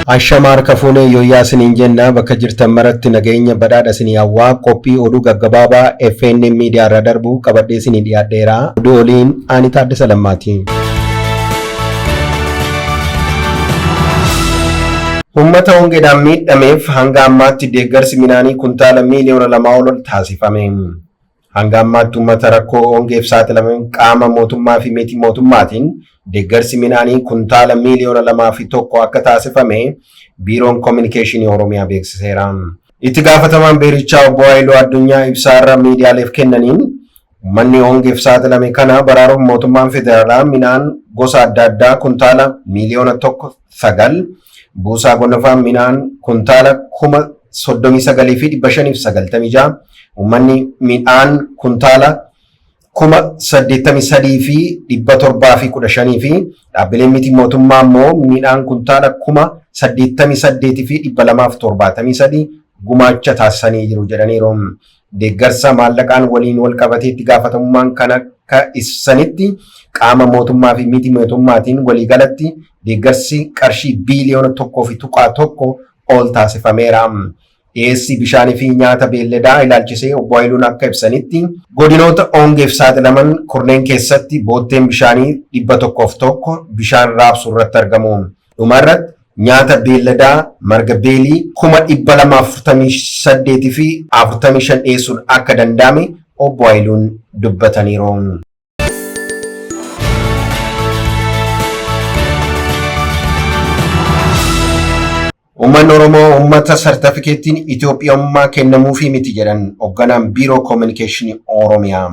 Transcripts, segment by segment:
Ashamar Kafune Yoyasin Injenna bakka jirtan maratti nageenya badhaadha isinii hawwaa qophii oduu gaggabaabaa FN Media irra darbu qabadhee isinii dhiyaadheera. Oduu waliin ani Taaddasa Lammaati. Uummata hongeedhaan miidhameef hanga ammaatti deeggarsi midhaanii kuntaala miiliyoona 2 ol taasifame. Hanga ammaatti uummata rakkoo hongeef saaxilameen qaama mootummaa fi miti mootummaatiin deeggarsi midhaanii kuntaala miiliyoona 2.1 akka taasifame biiroon koominikeeshinii Oromiyaa beeksiseera. Itti gaafatamaan biirichaa obbo Haayiluu Addunyaa ibsaarra miidiyaaleef kennaniin uummanni hongeef saaxilame kana baraaruuf mootummaan federaalaa midhaan gosa adda addaa kuntaala miiliyoona 1.9 buusaa gonofaan midhaan kuntaala 39,596 uummanni midhaan kuntaala 83,715 fi dhaabbileen miti mootummaa immoo midhaan kuntaala 88,273 gumaacha taasisanii jiru jedhaniiru. Deeggarsa maallaqaan waliin wal qabatee itti gaafatamummaan kan akka ibsanitti qaama mootummaa fi miti mootummaatiin waliigalatti deeggarsi qarshii biiliyoona 1.1 ol taasifameera. Dhiyeessii bishaanii fi nyaata beelladaa ilaalchisee obbo Haayiluun akka ibsanitti godinoota hongeef saaxilaman kurneen keessatti bootteen bishaanii 101 bishaan raabsuu irratti argamu. Dhumarratti nyaata beelladaa marga beelii 248 fi 45 dhiyeessuun akka danda'ame obbo Haayiluun dubbataniiru. Uummanni Oromoo uummata sartifikeettiin Itoophiyaa kennamuufii miti jedhan hoogganaan biiroo koominikeeshinii Oromiyaa.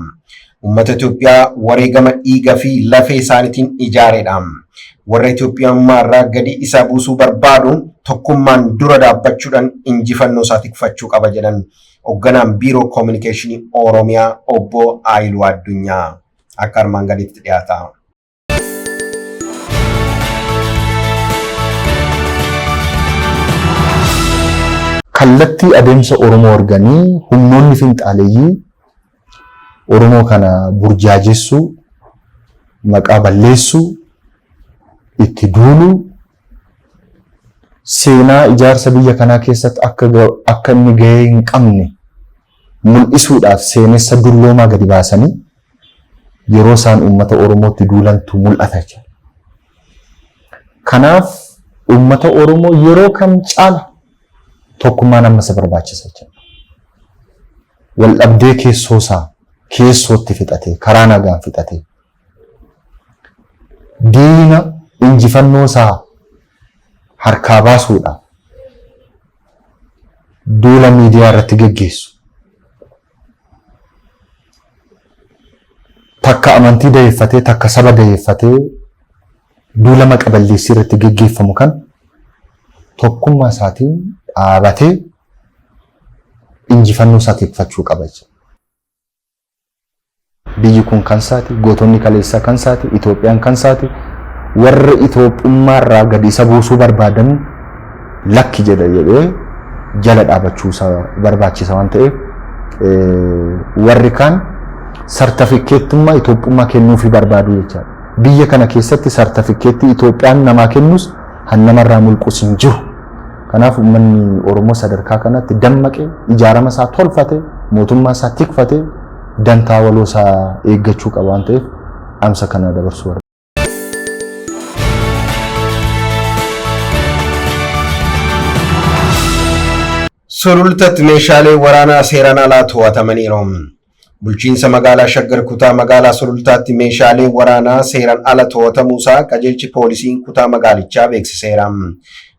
Uummata Itoophiyaa wareegama dhiigaa fi lafee isaaniitiin ijaareedha. Warra Itoophiyaa irraa gadi isa buusuu barbaadu tokkummaan dura dhaabbachuudhaan injifannoo isaa tikfachuu qaba jedhan hoogganaan biiroo koominikeeshinii Oromiyaa obbo Haayiluu Addunyaa. Akka armaan gaditti dhiyaata. Kallattii adeemsa Oromoo arganii humnoonni finxaaleeyyii Oromoo kana burjaajessuu, maqaa balleessuu, itti duuluu, seenaa ijaarsa biyya kanaa keessatti akka inni gahee hin qabne mul'isuudhaaf seenessa dulloomaa gadi baasanii yeroo isaan uummata Oromootti duulantu mul'ata jechuudha. Kanaaf uummata Oromoo yeroo kam caala tokkummaan amma isa barbaachisa jechuudha. Wal dhabdee keessootti fixatee karaa nagaan fixatee diina injifannoo isaa harkaa baasuudhaaf duula miidiyaa irratti geggeessu. Takka amantii dayeeffatee takka saba dayeeffatee duula maqa balleessii irratti geggeeffamu kan tokkummaa isaatiin dhaabatee injifannoo isaa tikfachuu qaba jechuudha. Biyyi kun kan isaati, gootonni kaleessaa kan isaati, Itoophiyaan kan isaati. Warra Itoophiyaa irraa gadi isa buusuu barbaadan lakki jedhee jala dhaabachuu isaa barbaachisa waan ta'eef warri kaan sartifikeettummaa Itoophiyaa kennuufii barbaadu jechuudha. Biyya kana keessatti sartifikeettii Itoophiyaan namaa kennus hannamarraa mulqus hin jiru. Kanaaf uummanni Oromoo sadarkaa kanatti dammaqee ijaarama isaa tolfatee mootummaa isaa tikfatee dantaa waloo isaa eeggachuu qaba waan ta'eef amsa kana dabarsuu barbaada. Sulultaatti meeshaalee waraanaa seeraan alaa to'atamaniiru. Bulchiinsa magaalaa Shaggar kutaa magaalaa Sulultaatti meeshaalee waraanaa seeraan ala to'atamuusaa qajeelchi poolisiin kutaa magaalichaa beeksiseera.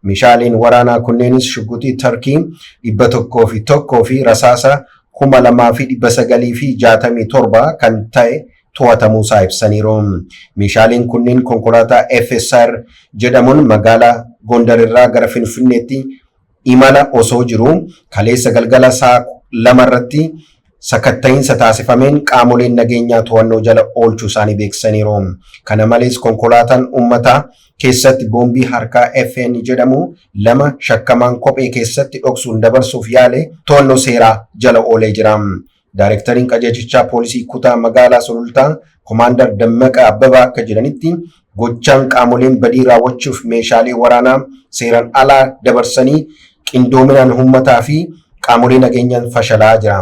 Meeshaaleen waraanaa kunneenis shugguxii Tarkii 101 fi rasaasa 2,967 kan ta'e to'atamuusaa ibsaniiru. Meeshaaleen kunneen konkolaataa FSR jedhamuun magaalaa Gondar irraa gara Finfinneetti imala osoo jiru kaleessa galgala saa 2 irratti sakatta'iinsa taasifameen qaamoleen nageenyaa to'annoo jala oolchuu isaanii beeksisaniiru. Kana malees konkolaataan uummataa keessatti boombii harkaa FN jedhamu 2 shakkamaan kophee keessatti dhoksuun dabarsuuf yaale to'annoo seeraa jala oolee jira. Daayirektariin qajeelchaa poolisii kutaa magaalaa Sulultaa Komaandar Dammaqa Abbabaa akka jedhanitti gochaan qaamoleen badii raawwachuuf meeshaalee waraanaa seeran alaa dabarsanii qindoominaan uummataa fi qaamolee nageenyaan fashalaa jira.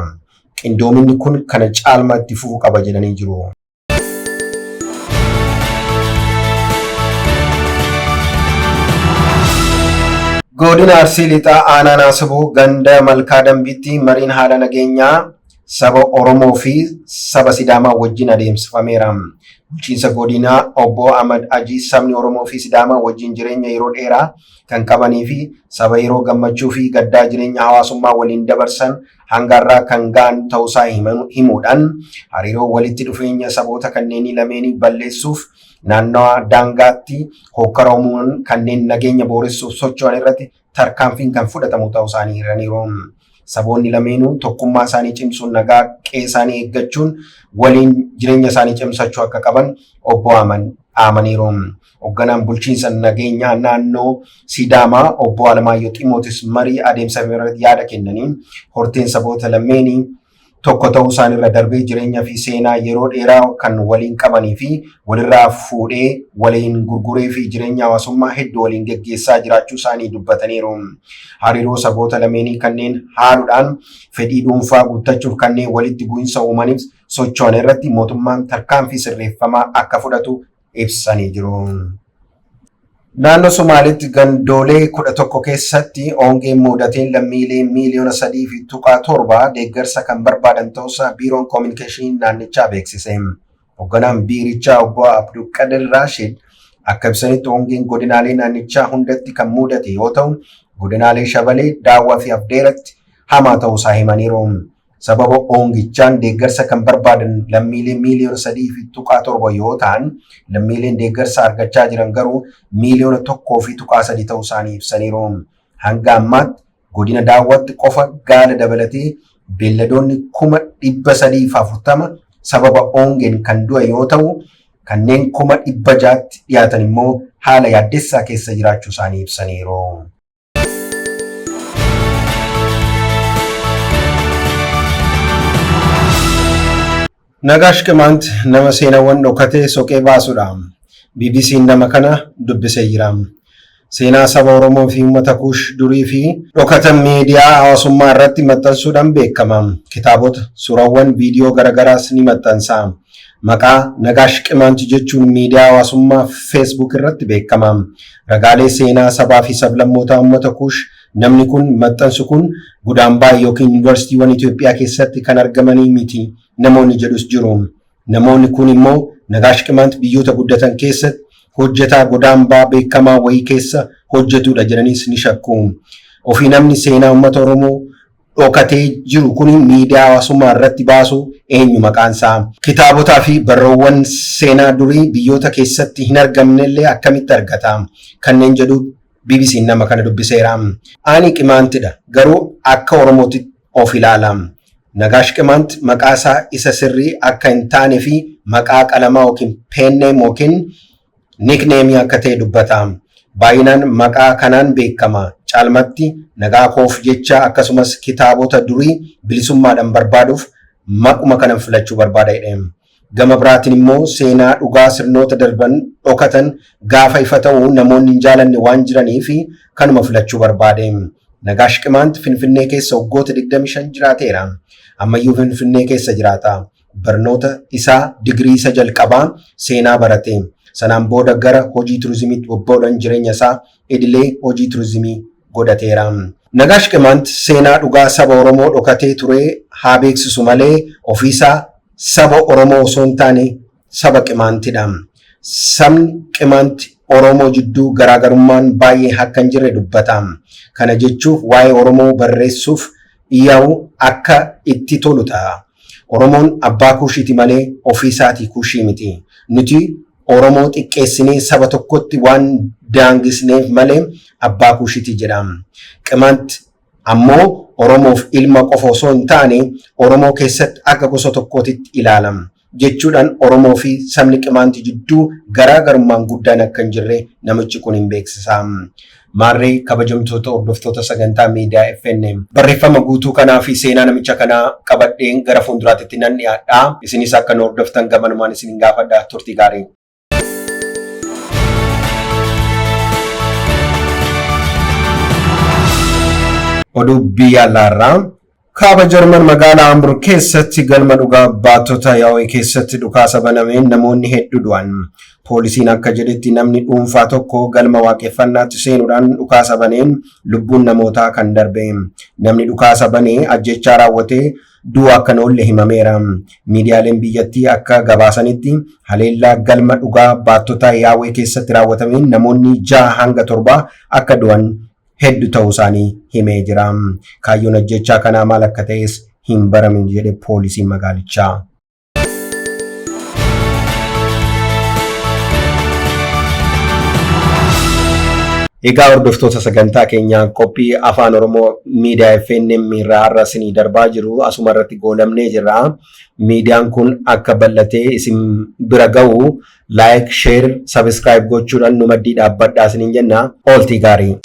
Qindoominni kun kana caalmaa itti fufuu qaba jedhanii jiru. Godina Arsii Lixaa Aanaa Naasiboo ganda Malkaa Dambiitti mariin haala nageenyaa saba Oromoo fi saba Sidaamaa wajjin adeemsifameera. Bulchiinsa godinaa obbo Ahmad Ajii sabni Oromoo fi Sidaamaa wajjin jireenya yeroo dheeraa kan qabanii fi saba yeroo gammachuu fi gaddaa jireenya hawaasummaa waliin dabarsan hangarraa kan ga'an ta'uusaa himuudhaan hariiroo walitti dhufeenya saboota kanneenii lameenii balleessuuf naannawaa daangaatti hokkara uumuun kanneen nageenya booressuuf socho'an irratti tarkaanfiin kan fudhatamu ta'uu isaanii himaniiru. Saboonni lameenuu tokkummaa isaanii cimsuun nagaa qe'ee isaanii eeggachuun waliin jireenya isaanii cimsachuu akka qaban obbo amaniiru. Hoogganaan bulchiinsa nageenyaa naannoo Sidaamaa obbo Alamaayyoo Ximootis marii adeemsifame irratti yaada kennaniin horteen saboota lameenii tokko ta'uu isaaniirra darbee jireenyaa fi seenaa yeroo dheeraa kan waliin qabanii fi walirraa fuudhee waliin gurguree fi jireenya hawaasummaa hedduu waliin geggeessaa jiraachuu isaanii dubbataniiru. Hariiroo saboota lameenii kanneen haaluudhaan fedhii dhuunfaa guuttachuuf kanneen walitti bu'insa uumaniif socho'an irratti mootummaan tarkaanfii sirreeffamaa akka fudhatu ibsanii jiru. Naannoo Somaaliitti gandoolee 11 keessatti hongeen mudateen lammiilee miliyoona 3.7 deeggarsa kan barbaadan ta'uusaa biiroon koominikeeshinii naannichaa beeksise. Hoogganaan biirichaa obbo Abdulqadir Rashid akka ibsanitti hongeen godinaalee naannichaa hundatti kan mudate yoo ta'u, godinaalee Shabalee, Daawwaa fi Afdeeratti hamaa ta'uusaa himaniiru. Sababa hongichaan deeggarsa kan barbaadan lammiilee miliyoona 3.7 yoo ta'an, lammiileen deeggarsa argachaa jiran garuu miliyoona 1.3 ta'uu isaanii ibsaniiru. Hanga ammaatti godina Daawwaatti qofa gaala dabalatee beelladoonni 340 sababa hongeen kan du'e yoo ta'u, kanneen 600,000tti dhiyaatan immoo haala yaaddessaa keessa jiraachuu isaanii ibsaniiru. Nagaash Qimant nama seenaawwan dhokatee soqee baasuudha. BBC'n nama kana dubbisee jira. Seenaa saba Oromoo fi uummata Kuush durii fi dhokatan miidiyaa hawaasummaa irratti maxxansuudhaan beekama. Kitaabota, suuraawwan, viidiyoo garagaraas ni maxxansa. Maqaa Nagaash Qimant jechuun miidiyaa hawaasummaa Facebook irratti beekama. Ragaalee seenaa sabaa fi sablammoota uummata Kuush namni kun maxxansu kun Gudaambaa yookiin yuunivarsiitiiwwan Itoophiyaa keessatti kan argamanii miti. Namoonni jedhus jiru. Namoonni kun immoo Nagaash Qimant biyyoota guddatan keessatti hojjetaa Gudaambaa beekamaa wayii keessa hojjetudha jedhaniis ni shakku. Ofii namni seenaa uummata Oromoo dhokatee jiru kun miidiyaa hawaasummaa irratti baasu eenyu maqaansaa? Kitaabotaa fi barruuwwan seenaa durii biyyoota keessatti hin argamnellee akkamitti argata? Kanneen jedhu BBC'n nama kana dubbiseera. Ani Qimantidha, garuu akka Oromootti of ilaala. Nagaash Qimant maqaa isaa isa sirrii akka hin taane fi maqaa qalamaa yookiin peenneem yookiin niikneemii akka ta'e dubbata. Baay'inaan maqaa kanaan beekama. Caalmatti nagaa koof jecha akkasumas kitaabota durii bilisummaadhaan barbaaduuf maquma kanan filachuu barbaada jedhee. Gama biraatiin immoo seenaa dhugaa sirnoota darban dhokatan gaafa ifa ta'uu namoonni hin jaalanne waan jiraniif kanuma filachuu barbaade. Nagaash Qimant Finfinnee keessa waggoota 25 jiraateera. Ammayyuu Finfinnee keessa jiraata. Barnoota isaa digirii isa jalqabaa seenaa barate. Sanaan booda gara hojii turizimiitti bobba'uudhaan jireenya isaa idilee hojii turizimii godhateera. Nagaash Qimant seenaa dhugaa saba Oromoo dhokatee ture haa beeksisu malee ofiisaa saba Oromoo osoo hin taane saba Qimantidha. Sabni Qimant Oromoo jidduu garaagarummaan baay'ee akka hin jirre dubbata. Kana jechuuf waa'ee Oromoo barreessuuf dhiyaa'u akka itti tolu ta'a. Oromoon abbaa Kuushiiti malee ofiisaatii Kuushii miti. Nuti Oromoo xiqqeessinee saba tokkotti waan daangisneef malee abbaa Kuushiiti jedhama. Qimant ammoo Oromoof ilma qofa osoo hin taane Oromoo keessatti akka gosa tokkootitti ilaalama. Jechuudhaan Oromoo fi sabni Qimant jidduu garaagarummaan guddaan akka hin jirre namichi kun hin beeksisa. Maarree kabajamtoota hordoftoota sagantaa miidiyaa FNM. Barreeffama guutuu kanaa fi seenaa namicha kanaa qabadheen gara fuulduraatti nan dhiyaadha. Isinis akka nu hordoftan gamanumaan isin gaafadha. Turtii gaarii. Oduu biyya alaarraa. Kaaba Jarman magaalaa Hamburg keessatti galma dhugaa baattota yaa'ii keessatti dhukaasa banameen namoonni hedduu du'an. Poolisiin akka jedhetti namni dhuunfaa tokko galma waaqeffannaatti seenuudhaan dhukaasa baneen lubbuun namootaa kan darbe. Namni dhukaasa banee ajjechaa raawwatee du'a akka oolle himameera. Miidiyaaleen biyyattii akka gabaasanitti haleellaa galma dhugaa baattota yaa'ii keessatti raawwatameen namoonni 6 hanga 7 akka du'an hedduu ta'uu isaanii himee jira. Kaayyoon ajjechaa kanaa maal akka ta'es hin baramin jedhe poolisiin magaalichaa. Egaa hordoftoota sagantaa keenyaa qophii afaan Oromoo miidiyaa FNM irraa har'a isinii darbaa jiru asuma irratti goolabnee jirra. Miidiyaan kun akka bal'atee isin bira ga'u like, share, subscribe gochuudhaan nu maddii dhaabbadhaa isiniin jenna. Ooltii gaarii.